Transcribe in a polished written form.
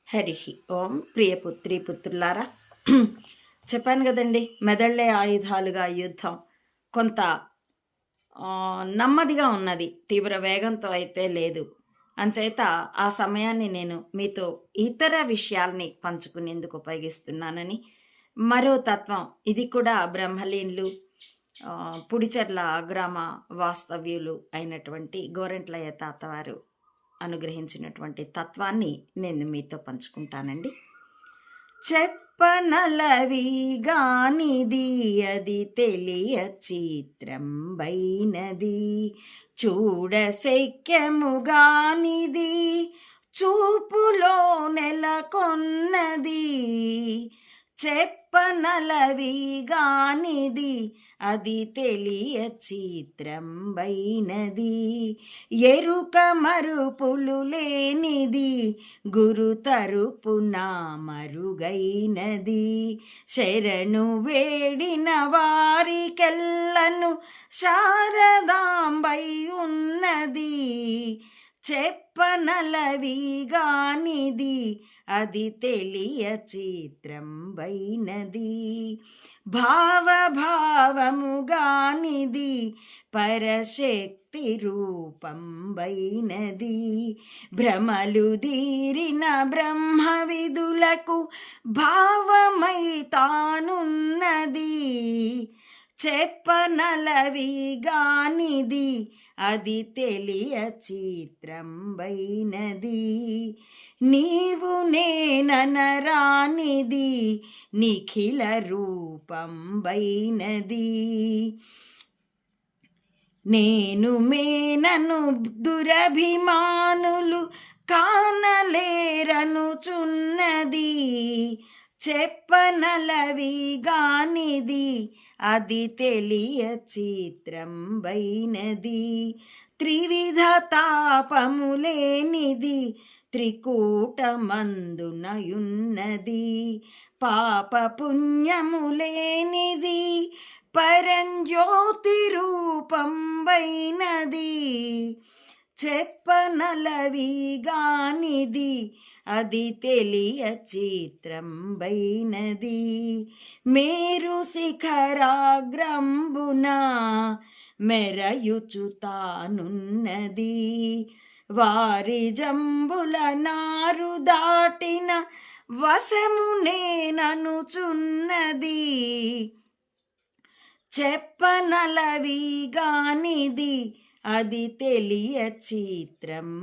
హరి ఓం ప్రియపుత్రి పుత్రులారా, చెప్పాను కదండి, మెదళ్లే ఆయుధాలుగా యుద్ధం కొంత నెమ్మదిగా ఉన్నది, తీవ్ర వేగంతో అయితే లేదు. అంచేత ఆ సమయాన్ని నేను మీతో ఇతర విషయాల్ని పంచుకునేందుకు ఉపయోగిస్తున్నానని. మరో తత్వం, ఇది కూడా బ్రహ్మలీన్లు పుడిచెర్ల గ్రామ వాస్తవ్యులు అయినటువంటి గోరెంట్లయ్య తాతవారు అనుగ్రహించినటువంటి తత్వాన్ని నేను మీతో పంచుకుంటానండి. చెప్పనలవిగానిది అది తెలియ చిత్రంబైనది, చూడశక్యముగానిది చూపులో నెలకొన్నది. చెప్పనలవిగానిది అది తెలియ చిత్రంబైనది, ఎరుక మరుపులు లేనిది గురు తరుపున మరుగైనది. శరణు వేడిన వారికెల్లను శారదాంబై ఉన్నది, చెప్పనలవిగానిది అది తెలియ చిత్రంబైనది. భావభావముగానిది పరశక్తి రూపంబైనది, భ్రమలు దీరిన బ్రహ్మ విధులకు భావమై తానున్నది. చెప్పనలవిగానిది అది తెలియ చిత్రంబైనది, నీవు నేననరానిది నిఖిల రూపంబైనది. నేను మేనను దురభిమానులు కానలేరనుచున్నది, చెప్పనలవిగానిది అది తెలియ చిత్రంబైనది. త్రివిధ తాపములేనిది త్రికూటమందునయున్నది, పాప పుణ్యములేనిది పరంజ్యోతి రూపంబైనది. చెప్పనలవిగానిది అది తెలియ చిత్రంబైనది, మేరు శిఖరాగ్రంబున మెరయుచు తానున్నది, వారి జంబుల నారు దాటిన వశము నేననుచున్నది. చెప్పనలవిగానిది అది తెలియ చిత్రంబైనది,